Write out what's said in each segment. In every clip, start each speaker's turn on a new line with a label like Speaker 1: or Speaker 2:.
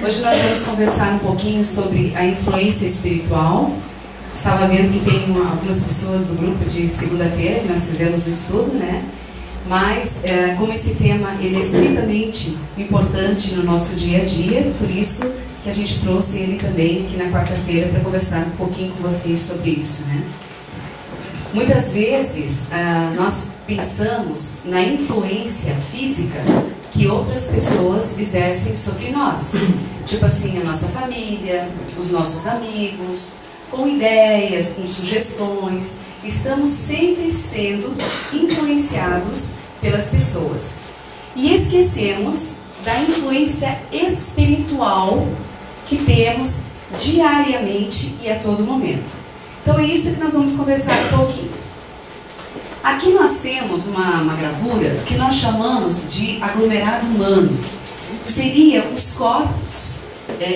Speaker 1: Hoje nós vamos conversar um pouquinho sobre a influência espiritual. Estava vendo que tem algumas pessoas do grupo de segunda-feira que nós fizemos um estudo, né? Mas como esse tema ele é estritamente importante no nosso dia a dia, por isso que a gente trouxe ele também aqui na quarta-feira para conversar um pouquinho com vocês sobre isso, né? Muitas vezes nós pensamos na influência física que outras pessoas exercem sobre nós. Tipo assim, a nossa família, os nossos amigos, com ideias, com sugestões. Estamos sempre sendo influenciados pelas pessoas. E esquecemos da influência espiritual que temos diariamente e a todo momento. Então é isso que nós vamos conversar um pouquinho. Aqui nós temos uma gravura que nós chamamos de aglomerado humano. Seria os corpos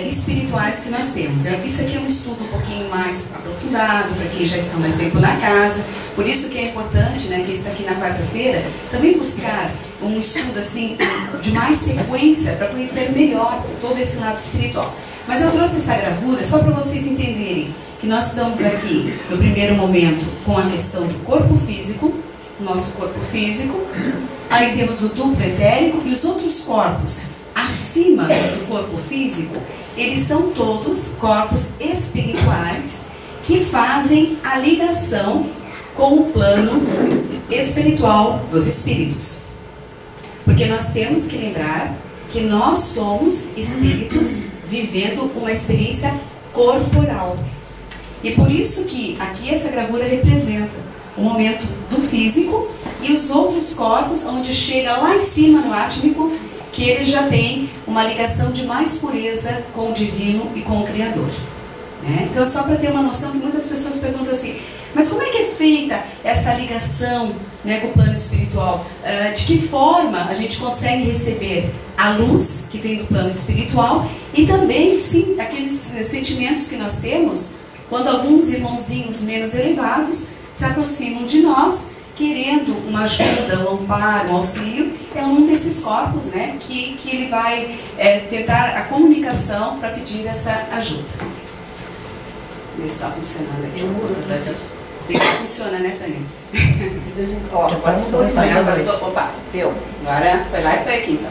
Speaker 1: espirituais que nós temos. Isso aqui é um estudo um pouquinho mais aprofundado, para quem já está mais tempo na casa. Por isso que é importante, né, quem está aqui na quarta-feira, também buscar um estudo assim, de mais sequência, para conhecer melhor todo esse lado espiritual. Mas eu trouxe essa gravura só para vocês entenderem que nós estamos aqui, no primeiro momento, com a questão do corpo físico, nosso corpo físico. Aí temos o duplo etérico e os outros corpos acima do corpo físico, eles são todos corpos espirituais que fazem a ligação com o plano espiritual dos espíritos. Porque nós temos que lembrar que nós somos espíritos vivendo uma experiência corporal. E por isso que aqui essa gravura representa o momento do físico e os outros corpos, onde chega lá em cima no átmico, que ele já tem uma ligação de mais pureza com o divino e com o Criador. Né? Então, só para ter uma noção que muitas pessoas perguntam assim, mas como é que é feita essa ligação, né, com o plano espiritual? De que forma a gente consegue receber a luz que vem do plano espiritual e também, sim, aqueles sentimentos que nós temos quando alguns irmãozinhos menos elevados se aproximam de nós querendo uma ajuda, um amparo, um auxílio. É um desses corpos, né, que ele vai tentar a comunicação para pedir essa ajuda. Ver se está funcionando aqui. Funciona, né, Tânia?
Speaker 2: De vez em quando.
Speaker 1: Passou. Opa, deu. Agora foi lá e foi aqui, então.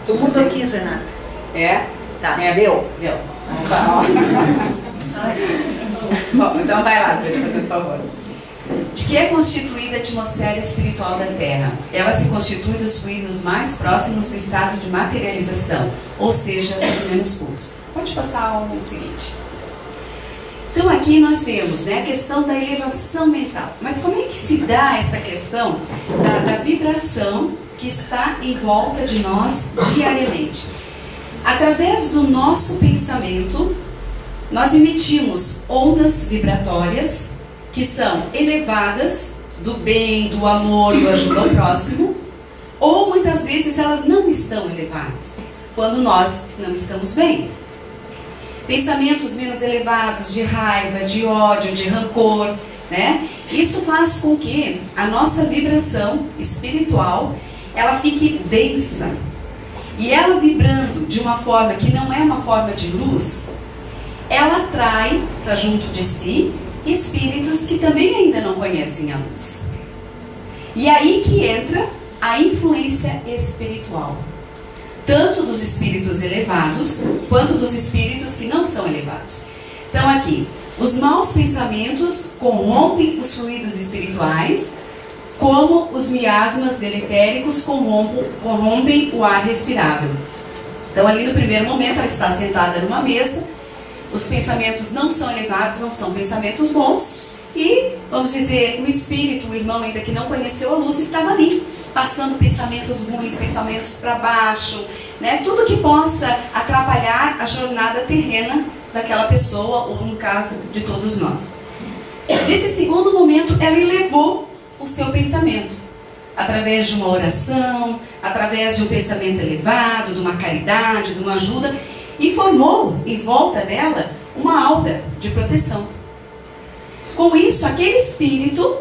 Speaker 2: Tu muda aqui, Renata.
Speaker 1: É?
Speaker 2: Tá.
Speaker 1: Deu. Opa, Bom, então vai lá, por favor. De que é constituída a atmosfera espiritual da Terra? Ela se constitui dos fluidos mais próximos do estado de materialização, ou seja, dos menos puros. Pode passar o seguinte. Então aqui nós temos, né, a questão da elevação mental. Mas como é que se dá essa questão da vibração que está em volta de nós diariamente? Através do nosso pensamento, nós emitimos ondas vibratórias que são elevadas do bem, do amor, do ajuda ao próximo, ou muitas vezes elas não estão elevadas, quando nós não estamos bem. Pensamentos menos elevados de raiva, de ódio, de rancor, né? Isso faz com que a nossa vibração espiritual, ela fique densa. E ela vibrando de uma forma que não é uma forma de luz, ela atrai para junto de si espíritos que também ainda não conhecem a luz. E aí que entra a influência espiritual, tanto dos espíritos elevados, quanto dos espíritos que não são elevados. Então aqui, os maus pensamentos corrompem os fluidos espirituais, como os miasmas deletéricos corrompem o ar respirável. Então ali no primeiro momento ela está sentada numa mesa, os pensamentos não são elevados, não são pensamentos bons, e, vamos dizer, o espírito, o irmão ainda que não conheceu a luz, estava ali, passando pensamentos ruins, pensamentos para baixo, né? Tudo que possa atrapalhar a jornada terrena daquela pessoa, ou no caso de todos nós. Nesse segundo momento, ela elevou o seu pensamento, através de uma oração, através de um pensamento elevado, de uma caridade, de uma ajuda, e formou em volta dela uma aura de proteção. Com isso, aquele espírito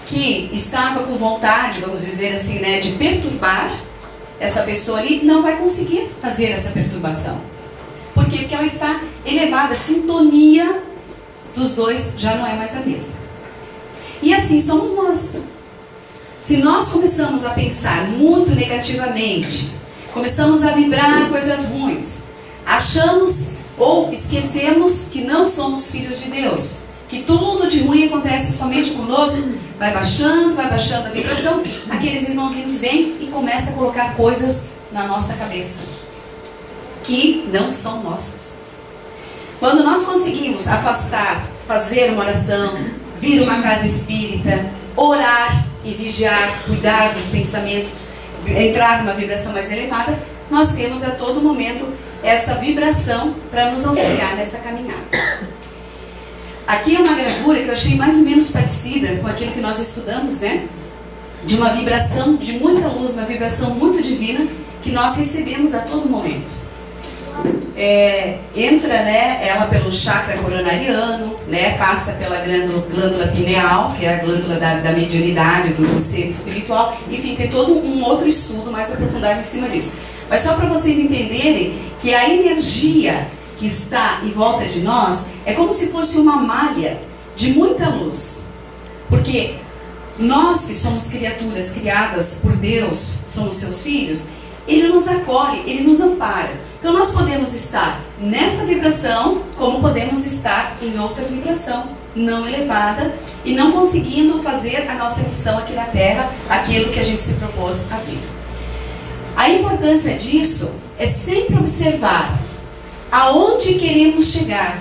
Speaker 1: que estava com vontade, vamos dizer assim, né, de perturbar essa pessoa ali não vai conseguir fazer essa perturbação. Por quê? Porque ela está elevada, a sintonia dos dois já não é mais a mesma. E assim somos nós. Se nós começamos a pensar muito negativamente, começamos a vibrar coisas ruins, achamos ou esquecemos que não somos filhos de Deus, que tudo de ruim acontece somente conosco, vai baixando a vibração, aqueles irmãozinhos vêm e começam a colocar coisas na nossa cabeça, que não são nossas. Quando nós conseguimos afastar, fazer uma oração, vir uma casa espírita, orar e vigiar, cuidar dos pensamentos, entrar numa vibração mais elevada, nós temos a todo momento essa vibração para nos auxiliar nessa caminhada. Aqui é uma gravura que eu achei mais ou menos parecida com aquilo que nós estudamos, né? De uma vibração de muita luz, uma vibração muito divina que nós recebemos a todo momento. Entra, né, ela pelo chakra coronariano, né, passa pela glândula pineal, que é a glândula da mediunidade, do ser espiritual. Enfim, tem todo um outro estudo mais aprofundado em cima disso. Mas só para vocês entenderem que a energia que está em volta de nós é como se fosse uma malha de muita luz. Porque nós que somos criaturas criadas por Deus, somos seus filhos, Ele nos acolhe, Ele nos ampara. Então nós podemos estar nessa vibração, como podemos estar em outra vibração não elevada e não conseguindo fazer a nossa missão aqui na Terra, aquilo que a gente se propôs a vir. A importância disso é sempre observar aonde queremos chegar.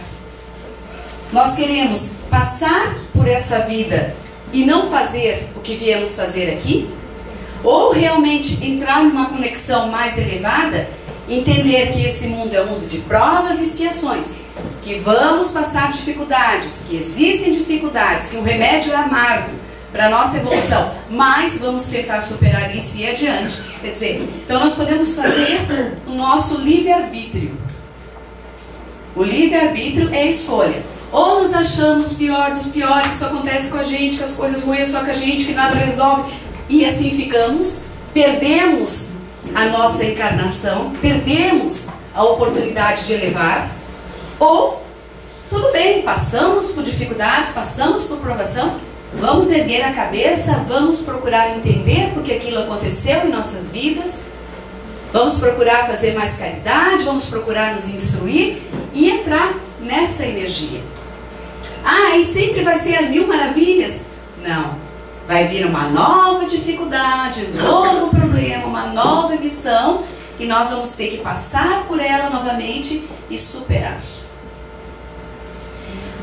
Speaker 1: Nós queremos passar por essa vida e não fazer o que viemos fazer aqui? Ou realmente entrar numa conexão mais elevada, entender que esse mundo é um mundo de provas e expiações, que vamos passar dificuldades, que existem dificuldades, que o remédio é amargo para a nossa evolução, mas vamos tentar superar isso e ir adiante. Quer dizer, então nós podemos fazer o nosso livre-arbítrio. O livre-arbítrio é a escolha. Ou nos achamos pior dos piores, que isso acontece com a gente, que as coisas ruins só com a gente, que nada resolve. E assim ficamos, perdemos a nossa encarnação, perdemos a oportunidade de elevar. Ou, tudo bem, passamos por dificuldades, passamos por provação, vamos erguer a cabeça, vamos procurar entender porque aquilo aconteceu em nossas vidas, vamos procurar fazer mais caridade, vamos procurar nos instruir e entrar nessa energia. Ah, e sempre vai ser as 1000 maravilhas? Não. Vai vir uma nova dificuldade, um novo problema, uma nova missão, e nós vamos ter que passar por ela novamente e superar.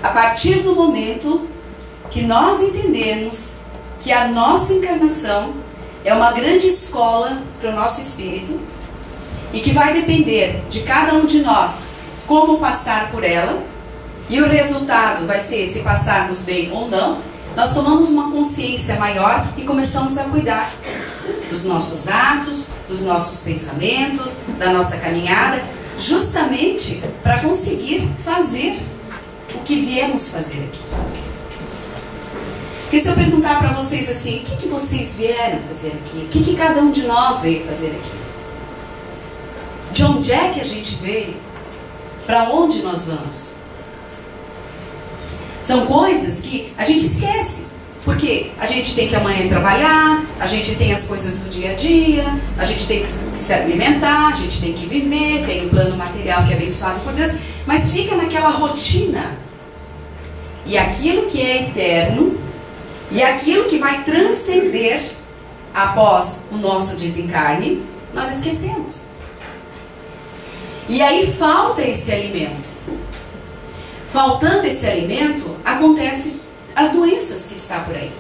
Speaker 1: A partir do momento que nós entendemos que a nossa encarnação é uma grande escola para o nosso espírito, e que vai depender de cada um de nós como passar por ela, e o resultado vai ser se passarmos bem ou não, nós tomamos uma consciência maior e começamos a cuidar dos nossos atos, dos nossos pensamentos, da nossa caminhada, justamente para conseguir fazer o que viemos fazer aqui. Porque se eu perguntar para vocês assim, o que vocês vieram fazer aqui? O que cada um de nós veio fazer aqui? De onde é que a gente veio? Para onde nós vamos? São coisas que a gente esquece. Porque a gente tem que amanhã trabalhar, a gente tem as coisas do dia a dia, a gente tem que se alimentar, a gente tem que viver, tem um plano material que é abençoado por Deus, mas fica naquela rotina. E aquilo que é eterno, e aquilo que vai transcender após o nosso desencarne, nós esquecemos. E aí falta esse alimento. Faltando esse alimento, acontecem as doenças que está por aí.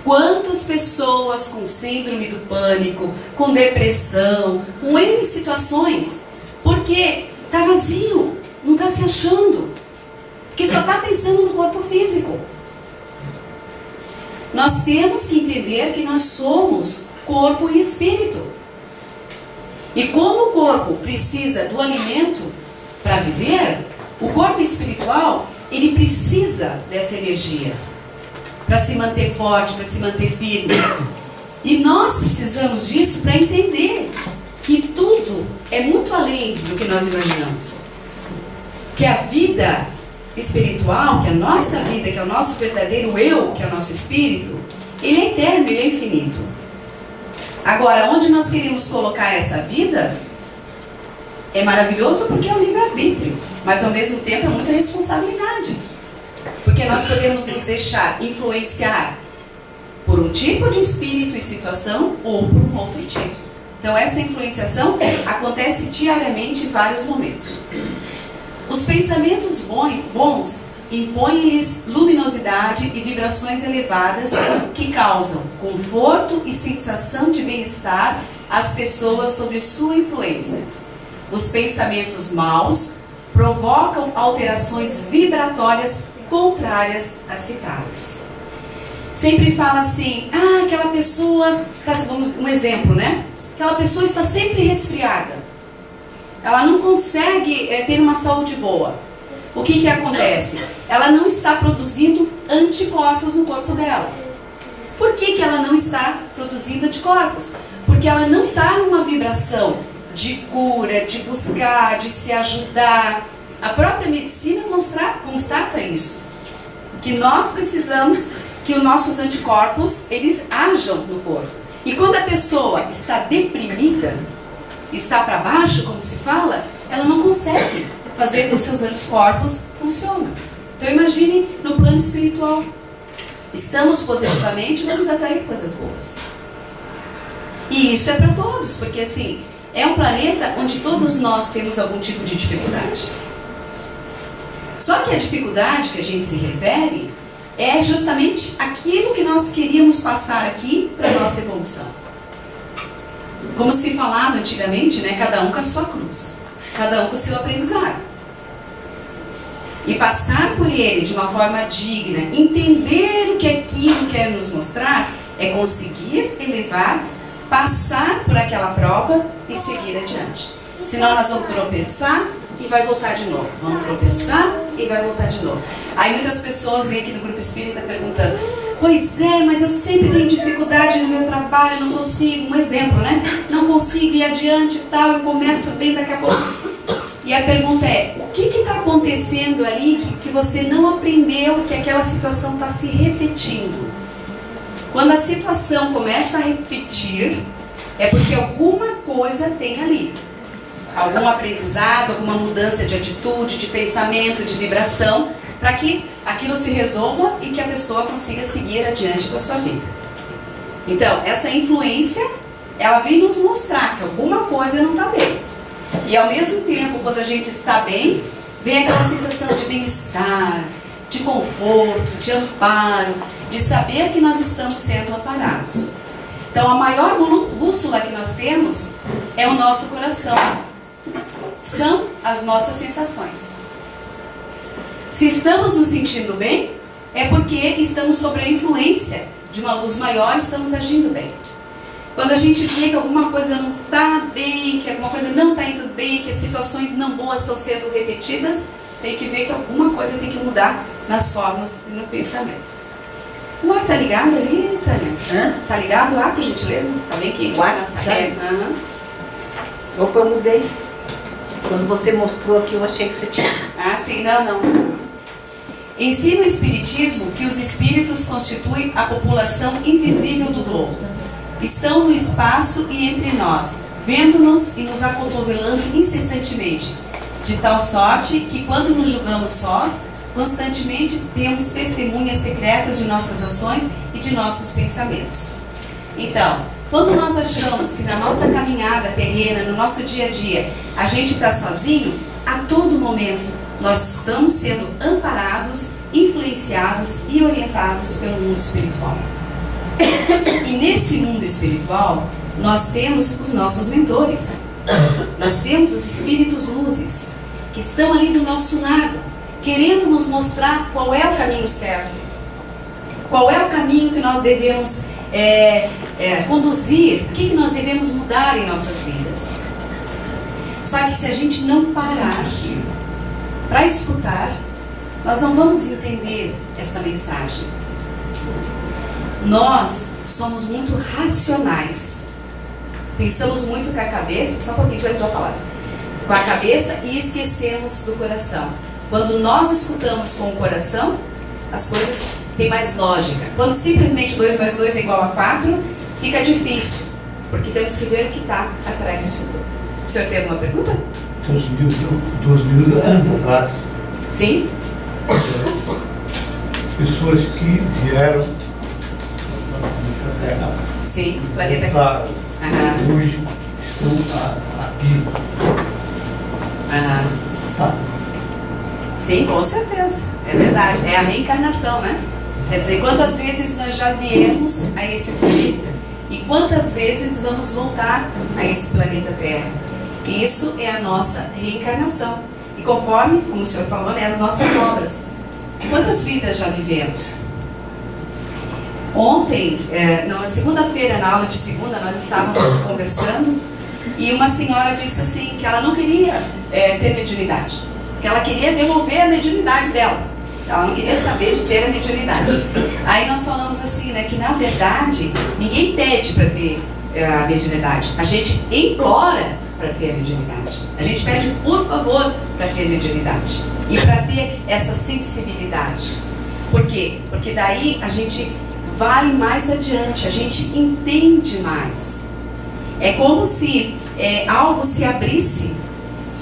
Speaker 1: Quantas pessoas com síndrome do pânico, com depressão, com N situações, porque está vazio, não está se achando, porque só está pensando no corpo físico. Nós temos que entender que nós somos corpo e espírito. E como o corpo precisa do alimento para viver, o corpo espiritual, ele precisa dessa energia para se manter forte, para se manter firme. E nós precisamos disso para entender que tudo é muito além do que nós imaginamos. Que a vida espiritual, que a nossa vida, que é o nosso verdadeiro eu, que é o nosso espírito, ele é eterno, ele é infinito. Agora, onde nós queremos colocar essa vida é maravilhoso porque é um livre-arbítrio, mas ao mesmo tempo é muita responsabilidade. Porque nós podemos nos deixar influenciar por um tipo de espírito e situação ou por um outro tipo. Então essa influenciação acontece diariamente em vários momentos. Os pensamentos bons impõem-lhes luminosidade e vibrações elevadas que causam conforto e sensação de bem-estar às pessoas sob sua influência. Os pensamentos maus provocam alterações vibratórias contrárias às citadas. Sempre fala assim, aquela pessoa, um exemplo, né? Aquela pessoa está sempre resfriada. Ela não consegue ter uma saúde boa. O que acontece? Ela não está produzindo anticorpos no corpo dela. Por que ela não está produzindo anticorpos? Porque ela não está numa vibração de cura, de buscar, de se ajudar. A própria medicina constata isso. Que nós precisamos que os nossos anticorpos, eles ajam no corpo. E quando a pessoa está deprimida, está para baixo, como se fala, ela não consegue fazer com que os seus anticorpos funcionem. Então imagine no plano espiritual. Estamos positivamente, vamos atrair coisas boas. E isso é para todos, porque assim, é um planeta onde todos nós temos algum tipo de dificuldade. Só que a dificuldade que a gente se refere é justamente aquilo que nós queríamos passar aqui para a nossa evolução. Como se falava antigamente, né? Cada um com a sua cruz, cada um com o seu aprendizado. E passar por ele de uma forma digna, entender o que aquilo quer nos mostrar, é conseguir elevar, passar por aquela prova e seguir adiante. Senão nós vamos tropeçar e vai voltar de novo. Vamos tropeçar e vai voltar de novo. Aí muitas pessoas vêm aqui no grupo espírita perguntando, pois é, mas eu sempre tenho dificuldade no meu trabalho, não consigo, um exemplo, né? Não consigo ir adiante e tal, eu começo bem daqui a pouco. E a pergunta é, o que está acontecendo ali que você não aprendeu, que aquela situação está se repetindo? Quando a situação começa a repetir, é porque alguma coisa tem ali. Algum aprendizado, alguma mudança de atitude, de pensamento, de vibração, para que aquilo se resolva e que a pessoa consiga seguir adiante com a sua vida. Então, essa influência, ela vem nos mostrar que alguma coisa não está bem. E ao mesmo tempo, quando a gente está bem, vem aquela sensação de bem-estar, de conforto, de amparo, de saber que nós estamos sendo amparados. Então, a maior bússola que nós temos é o nosso coração. São as nossas sensações. Se estamos nos sentindo bem, é porque estamos sob a influência de uma luz maior e estamos agindo bem. Quando a gente vê que alguma coisa não está bem, que alguma coisa não está indo bem, que as situações não boas estão sendo repetidas, tem que ver que alguma coisa tem que mudar nas formas e no pensamento. O ar está ligado ali, Tânia? Está ligado o ar, por gentileza? Está bem quente
Speaker 2: ar
Speaker 1: na sala.
Speaker 2: Opa, eu mudei. Quando você mostrou aqui, eu achei que você tinha...
Speaker 1: Ah, sim, não. Ensina o Espiritismo que os espíritos constituem a população invisível do globo. Estão no espaço e entre nós, vendo-nos e nos acotovelando incessantemente, de tal sorte que quando nos julgamos sós, constantemente temos testemunhas secretas de nossas ações e de nossos pensamentos. Então, quando nós achamos que na nossa caminhada terrena, no nosso dia a dia, a gente está sozinho, a todo momento nós estamos sendo amparados, influenciados e orientados pelo mundo espiritual. E nesse mundo espiritual, nós temos os nossos mentores. Nós temos os espíritos luzes, que estão ali do nosso lado, querendo nos mostrar qual é o caminho certo. Qual é o caminho que nós devemos conduzir, o que nós devemos mudar em nossas vidas. Só que se a gente não parar para escutar, nós não vamos entender esta mensagem. Nós somos muito racionais. Pensamos muito com a cabeça, só um pouquinho, já entrou a palavra. Com a cabeça e esquecemos do coração. Quando nós escutamos com o coração, as coisas têm mais lógica. Quando simplesmente 2 mais 2 é igual a 4, fica difícil. Porque temos que ver o que está atrás disso tudo. O senhor tem alguma pergunta?
Speaker 3: 2.000 anos atrás.
Speaker 1: Sim?
Speaker 3: Pessoas que vieram da Terra.
Speaker 1: Sim, planeta.
Speaker 3: Claro.
Speaker 1: Aham.
Speaker 3: Hoje estão aqui.
Speaker 1: Aham.
Speaker 3: Tá.
Speaker 1: Sim, com certeza. É verdade. É a reencarnação, né? Quer dizer, quantas vezes nós já viemos a esse planeta e quantas vezes vamos voltar a esse planeta Terra. E isso é a nossa reencarnação. E conforme, como o senhor falou, né, as nossas obras. Quantas vidas já vivemos? Ontem, na segunda-feira, na aula de segunda, nós estávamos conversando e uma senhora disse assim, que ela não queria ter mediunidade, que ela queria devolver a mediunidade dela. Ela não queria saber de ter a mediunidade. Aí nós falamos assim, né, que na verdade, ninguém pede para ter a mediunidade. A gente implora para ter a mediunidade. A gente pede, por favor, para ter mediunidade. E para ter essa sensibilidade. Por quê? Porque daí a gente vai mais adiante, a gente entende mais. É como se algo se abrisse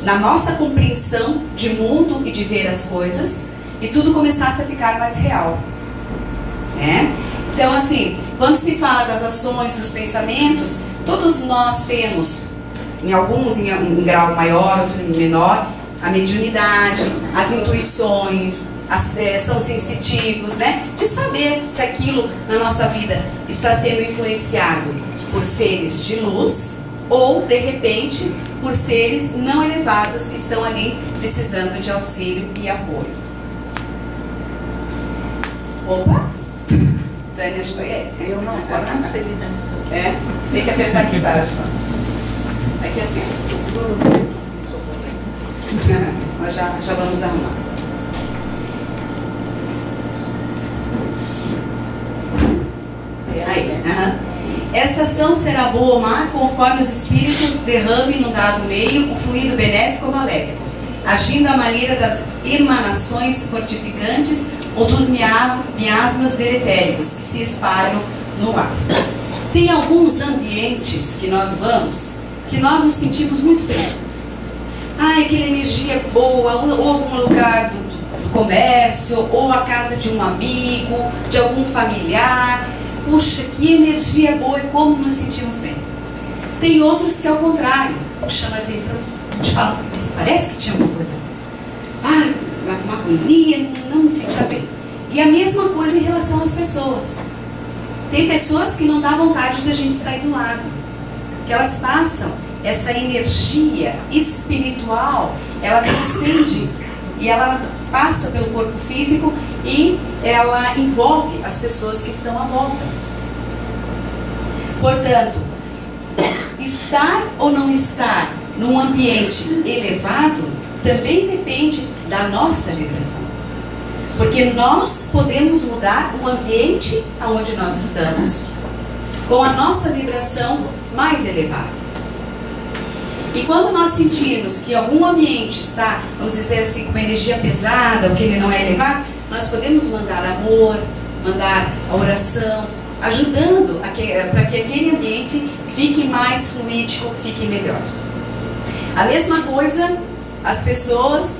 Speaker 1: na nossa compreensão de mundo e de ver as coisas e tudo começasse a ficar mais real. Né? Então, assim, quando se fala das ações, dos pensamentos, todos nós temos, em alguns em um grau maior, outro em menor, a mediunidade, as intuições, são sensitivos, né? De saber se aquilo na nossa vida está sendo influenciado por seres de luz ou, de repente, por seres não elevados que estão ali precisando de auxílio e apoio. Opa! Tânia, acho que foi aí.
Speaker 2: Eu não, agora não sei lidar nisso.
Speaker 1: É? Tem que apertar aqui embaixo. Aqui assim. Nós já vamos arrumar. Aí, Esta ação será boa ou má conforme os espíritos derramem no dado meio o fluido benéfico ou maléfico, agindo à maneira das emanações fortificantes ou dos miasmas deletéricos que se espalham no ar. Tem alguns ambientes que nós vamos que nós nos sentimos muito bem. Aquela energia boa, ou algum lugar do comércio, ou a casa de um amigo, de algum familiar. Puxa, que energia boa e como nos sentimos bem. Tem outros que é o contrário. Puxa, nós entramos, a gente fala, mas parece que tinha alguma coisa. Uma agonia, não me sentia bem. E a mesma coisa em relação às pessoas. Tem pessoas que não dá vontade da gente sair do lado. Que elas passam essa energia espiritual, ela transcende e ela passa pelo corpo físico e ela envolve as pessoas que estão à volta. Portanto, estar ou não estar num ambiente elevado também depende da nossa vibração. Porque nós podemos mudar o ambiente aonde nós estamos com a nossa vibração mais elevada. E quando nós sentirmos que algum ambiente está, vamos dizer assim, com uma energia pesada, ou que ele não é elevado, nós podemos mandar amor, mandar a oração, ajudando para que aquele ambiente fique mais fluídico, fique melhor. A mesma coisa, as pessoas,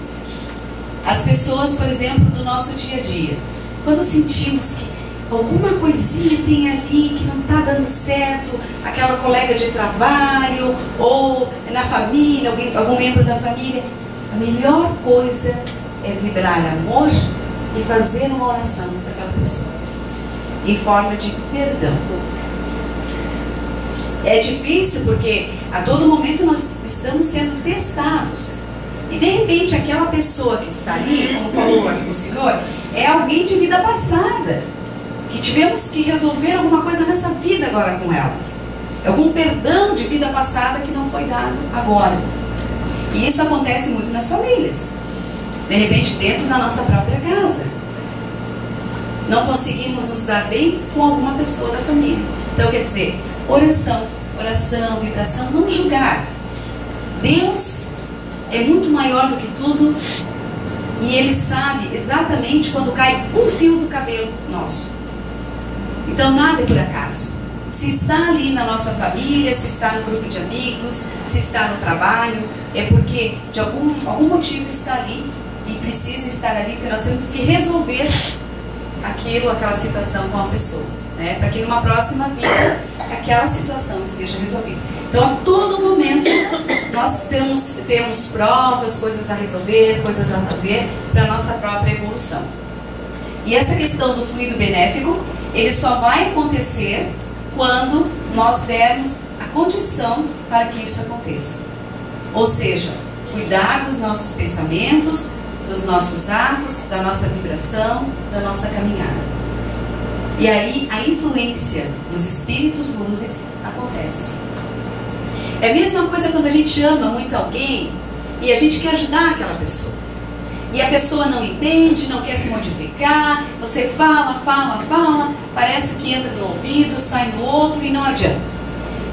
Speaker 1: por exemplo, do nosso dia a dia. Quando sentimos que alguma coisinha tem ali que não está dando certo, aquela colega de trabalho, ou na família, algum membro da família, a melhor coisa é vibrar amor e fazer uma oração para aquela pessoa, em forma de perdão. É difícil porque a todo momento nós estamos sendo testados. E de repente aquela pessoa que está ali, como falou o senhor, é alguém de vida passada, que tivemos que resolver alguma coisa nessa vida agora com ela. Algum perdão de vida passada que não foi dado agora. E isso acontece muito nas famílias. De repente dentro da nossa própria casa. não conseguimos nos dar bem com alguma pessoa da família. Então, quer dizer, oração, vibração, não julgar. Deus é muito maior do que tudo e Ele sabe exatamente quando cai um fio do cabelo nosso. Então, nada é por acaso. Se está ali na nossa família, se está no grupo de amigos, se está no trabalho, é porque de algum motivo está ali e precisa estar ali, porque nós temos que resolver aquela situação com a pessoa, né? Para que numa próxima vida aquela situação esteja resolvida. Então, a todo momento nós temos provas, coisas a resolver, coisas a fazer para a nossa própria evolução. E essa questão do fluido benéfico, ele só vai acontecer quando nós dermos a condição para que isso aconteça. Ou seja, cuidar dos nossos pensamentos, dos nossos atos, da nossa vibração, da nossa caminhada. E aí a influência dos espíritos luzes acontece. É a mesma coisa quando a gente ama muito alguém e a gente quer ajudar aquela pessoa. E a pessoa não entende, não quer se modificar, você fala, parece que entra no ouvido, sai no outro e não adianta.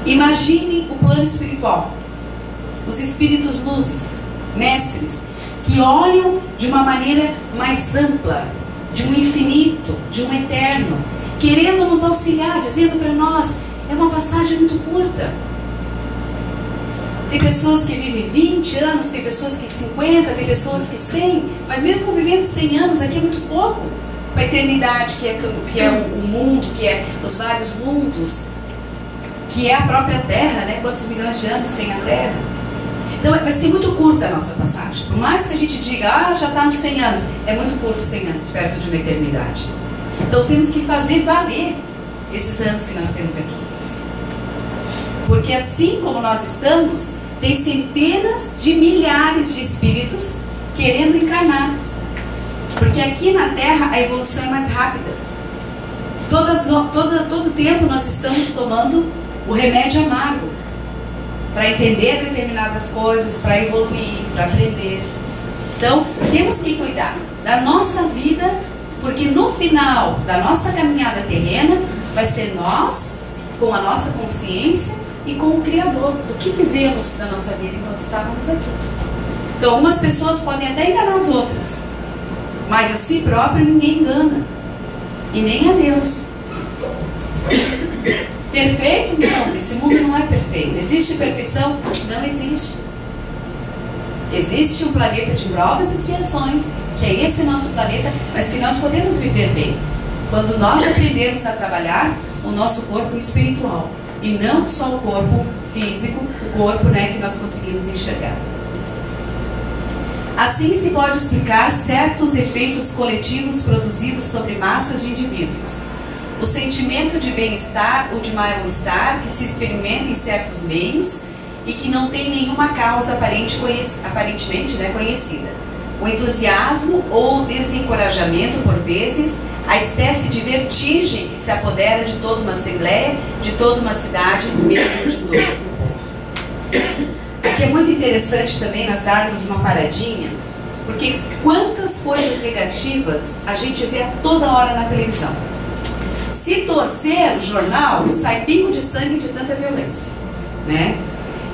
Speaker 1: Imagine o plano espiritual. Os espíritos luzes, mestres, que olham de uma maneira mais ampla, de um infinito, de um eterno, querendo nos auxiliar, dizendo para nós, é uma passagem muito curta. Tem pessoas que vivem 20 anos, tem pessoas que 50, tem pessoas que 100, mas mesmo vivendo 100 anos aqui é muito pouco. Com a eternidade, que é o mundo, que é os vários mundos, que é a própria Terra, né? Quantos milhões de anos tem a Terra? Então vai ser muito curta a nossa passagem. Por mais que a gente diga, já está nos 100 anos, é muito curto 100 anos, perto de uma eternidade. Então temos que fazer valer esses anos que nós temos aqui. Porque assim como nós estamos, tem centenas de milhares de espíritos querendo encarnar. Porque aqui na Terra a evolução é mais rápida. Todo tempo nós estamos tomando o remédio amargo para entender determinadas coisas, para evoluir, para aprender. Então, temos que cuidar da nossa vida, porque no final da nossa caminhada terrena, vai ser nós, com a nossa consciência e com o Criador, o que fizemos na nossa vida enquanto estávamos aqui. Então, algumas pessoas podem até enganar as outras, mas a si próprio ninguém engana, e nem a Deus. Perfeito? Não, esse mundo não é perfeito. Existe perfeição? Não existe. Existe um planeta de provas e expiações, que é esse nosso planeta, mas que nós podemos viver bem quando nós aprendermos a trabalhar o nosso corpo espiritual e não só o corpo físico, o corpo, né, que nós conseguimos enxergar. Assim se pode explicar certos efeitos coletivos produzidos sobre massas de indivíduos. O sentimento de bem-estar ou de mal-estar que se experimenta em certos meios e que não tem nenhuma causa aparentemente conhecida. O entusiasmo ou desencorajamento, por vezes, a espécie de vertigem que se apodera de toda uma assembleia, de toda uma cidade, mesmo de todo o povo. Aqui é muito interessante também nós darmos uma paradinha, porque quantas coisas negativas a gente vê a toda hora na televisão. Se torcer o jornal, sai pingo de sangue de tanta violência, né?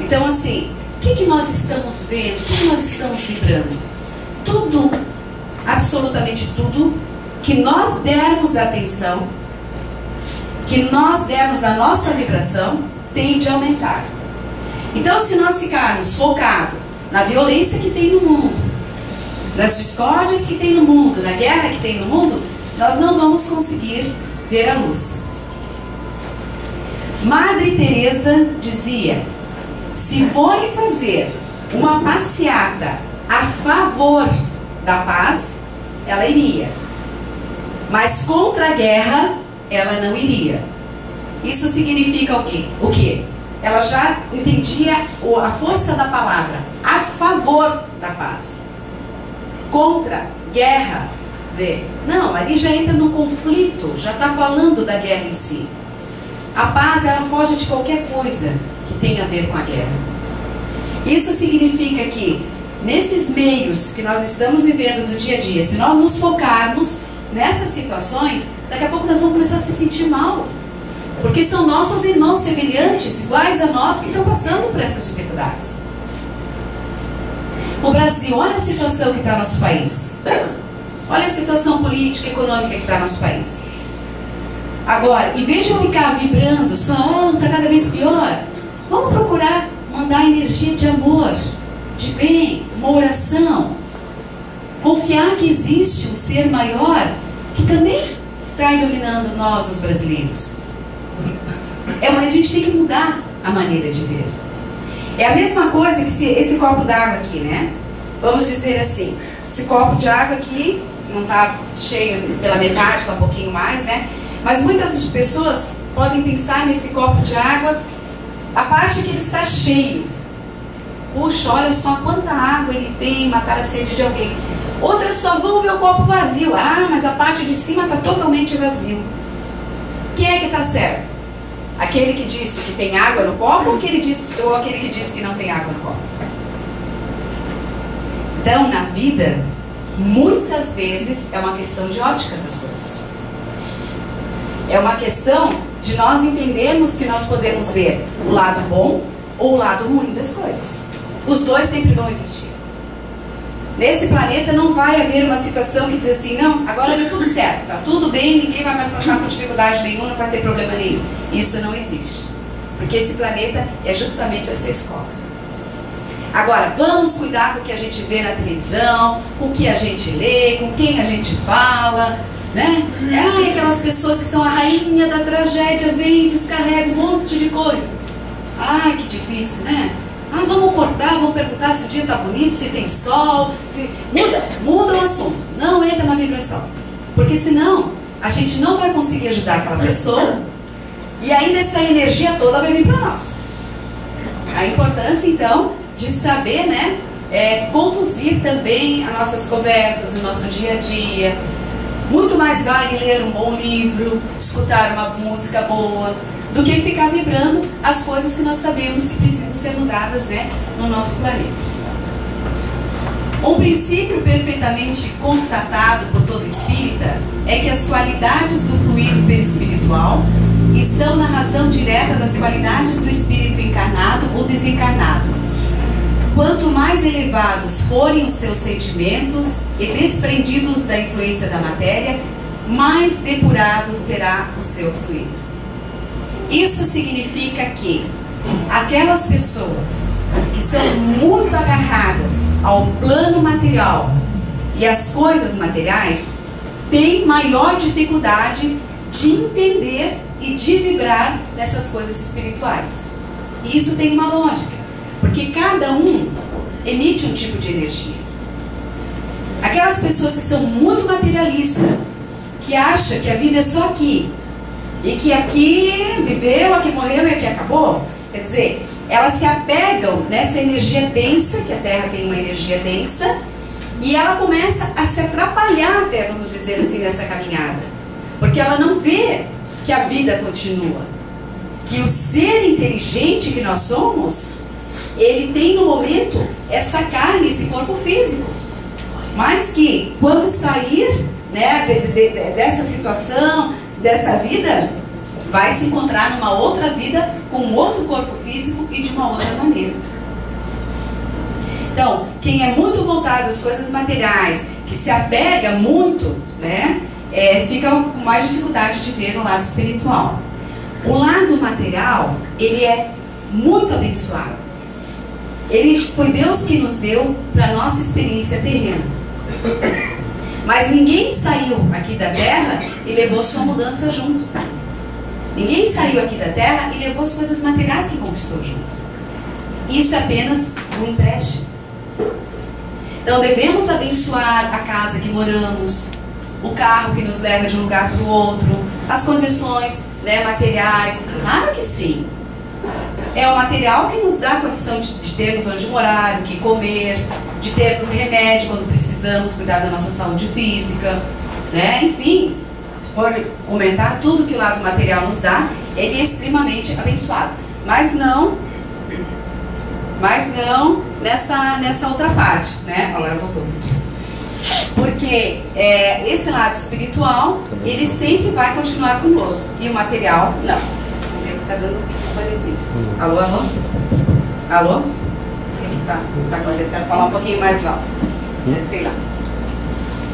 Speaker 1: Então, assim, o que nós estamos vendo? O que nós estamos vibrando? Tudo, absolutamente tudo, que nós dermos atenção, que nós dermos a nossa vibração, tende a aumentar. Então, se nós ficarmos focados na violência que tem no mundo, nas discórdias que tem no mundo, na guerra que tem no mundo, nós não vamos conseguir ver a luz. Madre Teresa dizia: se forem fazer uma passeata a favor da paz, ela iria, mas contra a guerra ela não iria. Isso significa o quê? Ela já entendia a força da palavra a favor da paz. Contra, guerra, dizer, não, ali já entra no conflito, já está falando da guerra em si. A paz, ela foge de qualquer coisa que tenha a ver com a guerra. Isso significa que, nesses meios que nós estamos vivendo do dia a dia, se nós nos focarmos nessas situações, daqui a pouco nós vamos começar a se sentir mal. Porque são nossos irmãos semelhantes, iguais a nós, que estão passando por essas dificuldades. O Brasil, olha a situação que está nosso país. Olha a situação política e econômica que está nosso país. Agora, em vez de ficar vibrando só, está cada vez pior, vamos procurar mandar energia de amor, de bem, uma oração. Confiar que existe um ser maior que também está iluminando nós, os brasileiros. A gente tem que mudar a maneira de ver. É a mesma coisa que esse copo d'água aqui, né? Vamos dizer assim, esse copo de água aqui não está cheio pela metade, está um pouquinho mais, né? Mas muitas pessoas podem pensar nesse copo de água, a parte que ele está cheio. Puxa, olha só quanta água ele tem, matar a sede de alguém. Outras só vão ver o copo vazio. Ah, mas a parte de cima está totalmente vazio. Quem é que está certo? Aquele que disse que tem água no copo ou aquele que disse que não tem água no copo? Então, na vida, muitas vezes é uma questão de ótica das coisas. É uma questão de nós entendermos que nós podemos ver o lado bom ou o lado ruim das coisas. Os dois sempre vão existir. Nesse planeta não vai haver uma situação que diz assim, não, agora deu tudo certo, está tudo bem, ninguém vai mais passar por dificuldade nenhuma, não vai ter problema nenhum. Isso não existe. Porque esse planeta é justamente essa escola. Agora, vamos cuidar com o que a gente vê na televisão, com o que a gente lê, com quem a gente fala, né? Aquelas pessoas que são a rainha da tragédia, vem e descarrega um monte de coisa. Ai, que difícil, né? Vamos cortar, vamos perguntar se o dia está bonito, se tem sol, muda o assunto, não entra na vibração. Porque senão, a gente não vai conseguir ajudar aquela pessoa e ainda essa energia toda vai vir para nós. A importância, então, de saber, né, conduzir também as nossas conversas, o nosso dia a dia. Muito mais vale ler um bom livro, escutar uma música boa, do que ficar vibrando as coisas que nós sabemos que precisam ser mudadas, né, no nosso planeta. Um princípio perfeitamente constatado por todo espírita é que as qualidades do fluido perispiritual estão na razão direta das qualidades do espírito encarnado ou desencarnado. Quanto mais elevados forem os seus sentimentos e desprendidos da influência da matéria, mais depurado será o seu fluido. Isso significa que aquelas pessoas que são muito agarradas ao plano material e às coisas materiais têm maior dificuldade de entender e de vibrar nessas coisas espirituais. E isso tem uma lógica, porque cada um emite um tipo de energia. Aquelas pessoas que são muito materialistas, que acham que a vida é só aqui, e que aqui viveu, aqui morreu e aqui acabou. Quer dizer, elas se apegam nessa energia densa, que a Terra tem uma energia densa, e ela começa a se atrapalhar até, vamos dizer assim, nessa caminhada. Porque ela não vê que a vida continua. Que o ser inteligente que nós somos, ele tem no momento essa carne, esse corpo físico. Mas que quando sair, né, dessa situação, dessa vida, vai se encontrar numa outra vida com um outro corpo físico e de uma outra maneira. Então, quem é muito voltado às coisas materiais, que se apega muito, né, fica com mais dificuldade de ver o lado espiritual. O lado material, ele é muito abençoado. Foi Deus que nos deu para a nossa experiência terrena. Mas ninguém saiu aqui da Terra e levou sua mudança junto. Ninguém saiu aqui da Terra e levou as coisas materiais que conquistou junto. Isso é apenas um empréstimo. Então devemos abençoar a casa que moramos, o carro que nos leva de um lugar para o outro, as condições, né, materiais. Claro que sim. É o material que nos dá a condição de termos onde morar, o que comer, de termos remédio quando precisamos, cuidar da nossa saúde física, né? Enfim, se for comentar tudo que o lado material nos dá, ele é extremamente abençoado. Mas não nessa outra parte, né? Agora voltou. Porque esse lado espiritual, ele sempre vai continuar conosco. E o material, não. Está dando um parezinho. Alô, alô? Alô? Sim, tá acontecendo. Falar um pouquinho mais alto. Sei lá.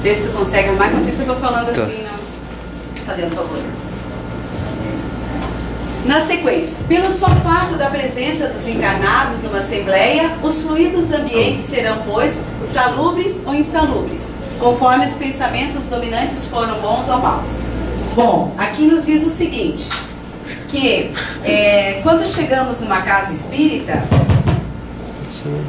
Speaker 1: Vê se tu consegue arrumar. Enquanto isso eu vou falando assim, não. Fazendo favor. Na sequência, pelo só fato da presença dos encarnados numa assembleia, os fluidos ambientes serão, pois, salubres ou insalubres, conforme os pensamentos dominantes foram bons ou maus. Bom, aqui nos diz o seguinte, que quando chegamos numa casa espírita,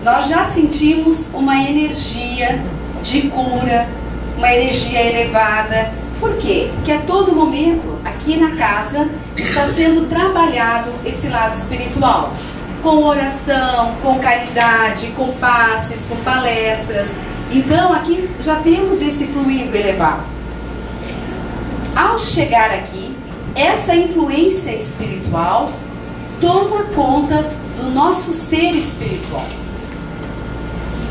Speaker 1: nós já sentimos uma energia de cura, uma energia elevada. Por quê? Porque a todo momento, aqui na casa, está sendo trabalhado esse lado espiritual. Com oração, com caridade, com passes, com palestras. Então, aqui já temos esse fluido elevado. Ao chegar aqui, essa influência espiritual toma conta do nosso ser espiritual.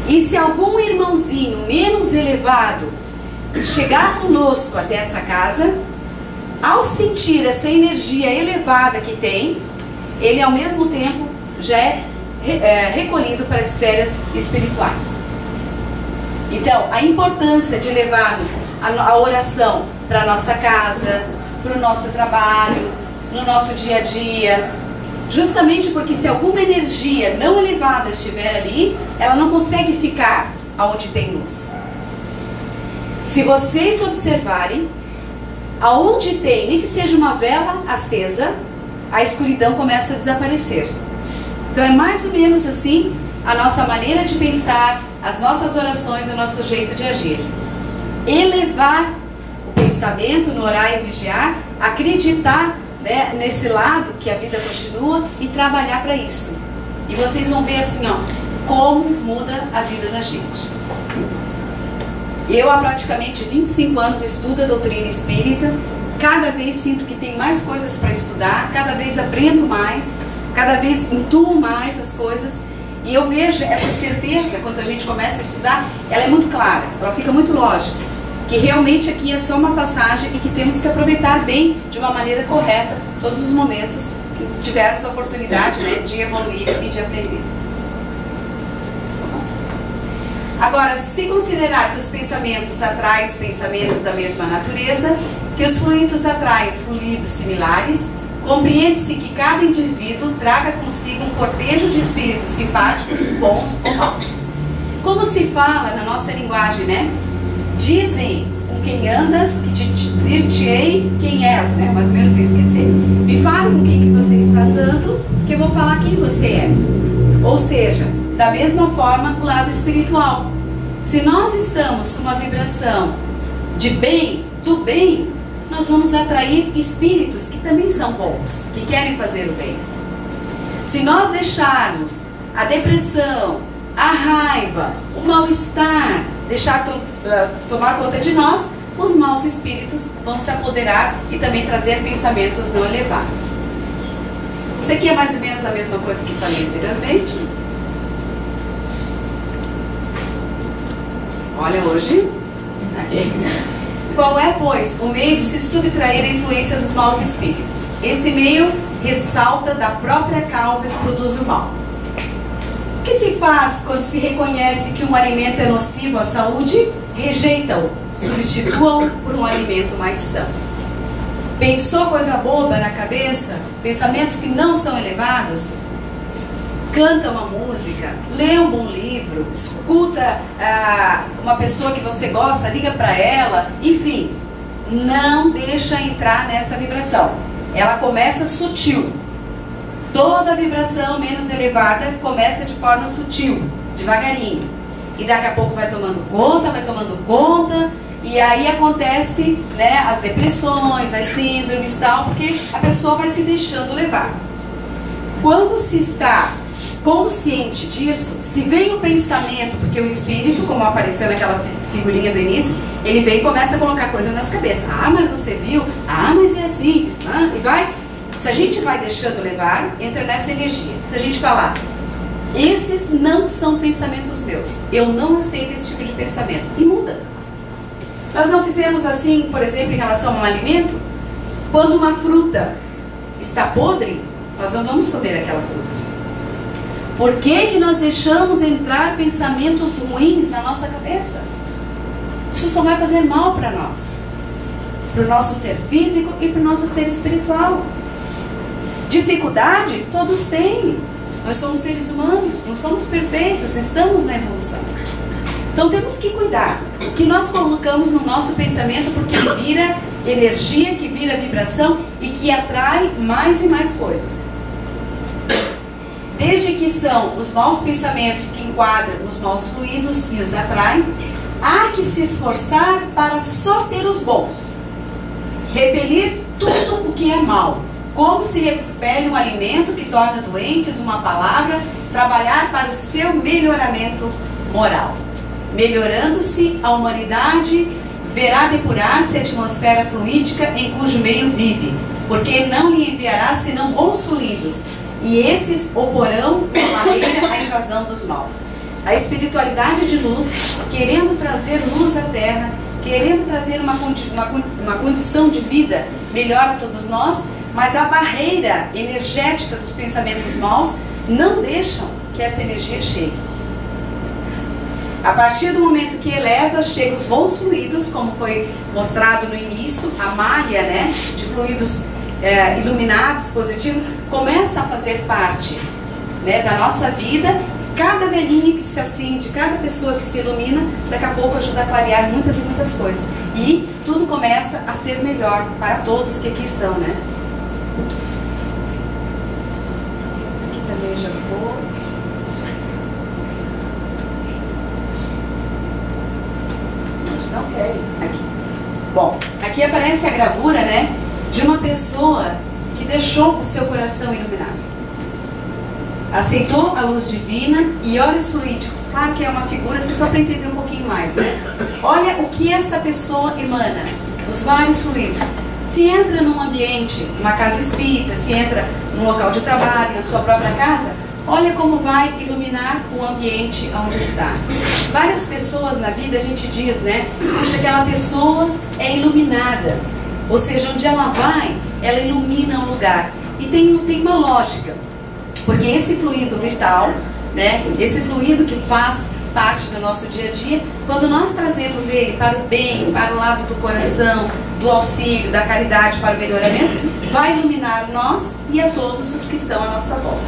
Speaker 1: E se algum irmãozinho menos elevado chegar conosco até essa casa, ao sentir essa energia elevada que tem, ele ao mesmo tempo já é recolhido para as esferas espirituais. Então, a importância de levarmos a oração para a nossa casa, para o nosso trabalho, no nosso dia a dia, justamente porque se alguma energia não elevada estiver ali, ela não consegue ficar onde tem luz. Se vocês observarem, aonde tem, nem que seja uma vela acesa, a escuridão começa a desaparecer. Então é mais ou menos assim a nossa maneira de pensar, as nossas orações, o nosso jeito de agir. Elevar o pensamento no orar e vigiar, acreditar, né, nesse lado que a vida continua e trabalhar para isso. E vocês vão ver assim, ó, como muda a vida da gente. Eu há praticamente 25 anos estudo a doutrina espírita, cada vez sinto que tem mais coisas para estudar, cada vez aprendo mais, cada vez intuo mais as coisas, e eu vejo essa certeza, quando a gente começa a estudar, ela é muito clara, ela fica muito lógica, que realmente aqui é só uma passagem e que temos que aproveitar bem, de uma maneira correta, todos os momentos que tivermos a oportunidade, né, de evoluir e de aprender. Agora, se considerar que os pensamentos atraem os pensamentos da mesma natureza, que os fluidos atraem os fluidos similares, compreende-se que cada indivíduo traga consigo um cortejo de espíritos simpáticos, bons ou maus. Como se fala na nossa linguagem, né? Dizem com quem andas, que te dir-te-ei quem és, né? Mais ou menos isso quer dizer. Me fala com quem que você está andando, que eu vou falar quem você é. Ou seja, da mesma forma, o lado espiritual. Se nós estamos com uma vibração de bem, do bem, nós vamos atrair espíritos que também são bons, que querem fazer o bem. Se nós deixarmos a depressão, a raiva, o mal-estar, deixar tomar conta de nós, os maus espíritos vão se apoderar e também trazer pensamentos não elevados. Isso aqui é mais ou menos a mesma coisa que falei anteriormente. Olha hoje. Aqui. Qual é, pois, o meio de se subtrair à influência dos maus espíritos? Esse meio ressalta da própria causa que produz o mal. O que se faz quando se reconhece que um alimento é nocivo à saúde? Rejeita-o, substitua-o por um alimento mais são. Pensou coisa boba na cabeça? Pensamentos que não são elevados? Canta uma música, lê um bom livro, escuta uma pessoa que você gosta, liga para ela, enfim, não deixa entrar nessa vibração. Ela começa sutil. Toda vibração menos elevada começa de forma sutil, devagarinho. E daqui a pouco vai tomando conta, e aí acontece, né, as depressões, as síndromes e tal, porque a pessoa vai se deixando levar. Quando se está consciente disso, se vem o pensamento, porque o espírito, como apareceu naquela figurinha do início, ele vem e começa a colocar coisa nas cabeças. Ah, mas você viu? Ah, mas é assim. Ah, e vai. Se a gente vai deixando levar, entra nessa energia. Se a gente falar, esses não são pensamentos meus, eu não aceito esse tipo de pensamento, e muda. Nós não fizemos assim, por exemplo, em relação a um alimento? Quando uma fruta está podre, nós não vamos comer aquela fruta. Por que nós deixamos entrar pensamentos ruins na nossa cabeça? Isso só vai fazer mal para nós, para o nosso ser físico e para o nosso ser espiritual. Dificuldade, todos têm. Nós somos seres humanos, não somos perfeitos, estamos na evolução. Então temos que cuidar. O que nós colocamos no nosso pensamento, porque ele vira energia, que vira vibração e que atrai mais e mais coisas. Desde que são os maus pensamentos que enquadram os maus fluidos e os atraem, há que se esforçar para só ter os bons. Repelir tudo o que é mal. Como se repele um alimento que torna doentes, uma palavra, trabalhar para o seu melhoramento moral. Melhorando-se, a humanidade verá depurar-se a atmosfera fluídica em cujo meio vive, porque não lhe enviará senão bons fluidos, e esses oporão a barreira à invasão dos maus. A espiritualidade de luz, querendo trazer luz à terra, querendo trazer uma condição de vida melhor a todos nós, mas a barreira energética dos pensamentos maus não deixam que essa energia chegue. A partir do momento que eleva, chegam os bons fluidos, como foi mostrado no início, a malha, né, de fluidos iluminados, positivos, começa a fazer parte, né, da nossa vida. Cada velhinha que se acende, cada pessoa que se ilumina, daqui a pouco ajuda a clarear muitas e muitas coisas. E tudo começa a ser melhor para todos que aqui estão, né? Aqui também já vou. Não quero. Aqui. Bom, aqui aparece a gravura, né, de uma pessoa que deixou o seu coração iluminado. Aceitou a luz divina e olhos fluídicos. Claro que é uma figura, só para entender um pouquinho mais, né? Olha o que essa pessoa emana, os vários fluidos. Se entra num ambiente, numa casa espírita, se entra num local de trabalho, na sua própria casa, olha como vai iluminar o ambiente onde está. Várias pessoas na vida a gente diz, né? Puxa, aquela pessoa é iluminada. Ou seja, onde ela vai, ela ilumina o lugar. E tem uma lógica. Porque esse fluido vital, né? Esse fluido que faz parte do nosso dia a dia, quando nós trazemos ele para o bem, para o lado do coração, do auxílio, da caridade, para o melhoramento, vai iluminar nós e a todos os que estão à nossa volta.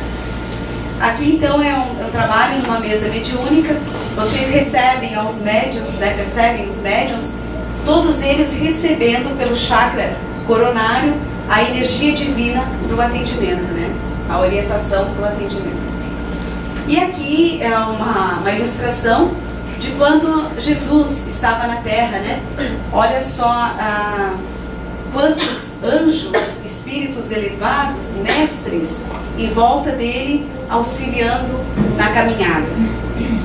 Speaker 1: Aqui então eu trabalho numa mesa mediúnica. Vocês recebem aos médiuns, né, percebem os médiuns, todos eles recebendo pelo chakra coronário a energia divina para o atendimento, né? A orientação para o atendimento. E aqui é uma ilustração de quando Jesus estava na Terra, né? Olha só quantos anjos, espíritos elevados, mestres, em volta dele, auxiliando na caminhada.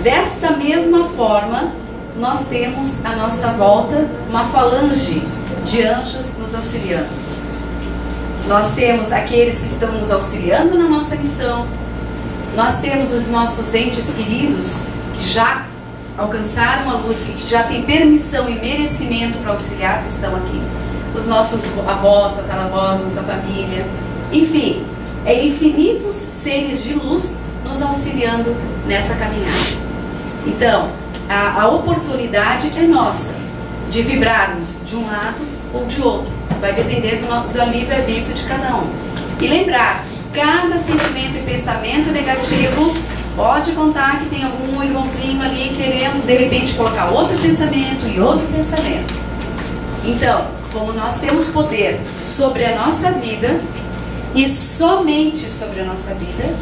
Speaker 1: Desta mesma forma, nós temos à nossa volta uma falange de anjos nos auxiliando. Nós temos aqueles que estão nos auxiliando na nossa missão. Nós temos os nossos entes queridos que já alcançaram a luz, que já têm permissão e merecimento para auxiliar, que estão aqui. Os nossos avós, tataravós, nossa família. Enfim, é infinitos seres de luz nos auxiliando nessa caminhada. Então, a oportunidade é nossa de vibrarmos de um lado ou de outro. Vai depender do livre-arbítrio de cada um. E lembrar, cada sentimento e pensamento negativo pode contar que tem algum irmãozinho ali querendo de repente colocar outro pensamento e outro pensamento. Então, como nós temos poder sobre a nossa vida e somente sobre a nossa vida,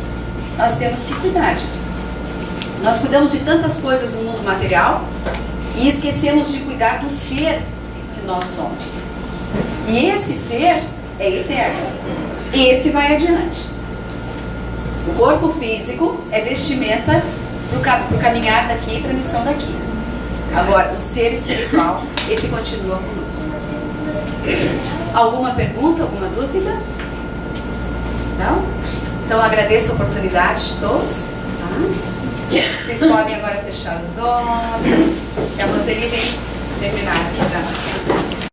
Speaker 1: nós temos que cuidar disso. Nós cuidamos de tantas coisas no mundo material e esquecemos de cuidar do ser que nós somos. E esse ser é eterno. Esse vai adiante. O corpo físico é vestimenta para o caminhar daqui, para a missão daqui. Agora, o ser espiritual, esse continua conosco. Alguma pergunta, alguma dúvida? Não? Então, agradeço a oportunidade de todos. Tá? Vocês podem agora fechar os olhos. E a Roseli vem terminar aqui para nós.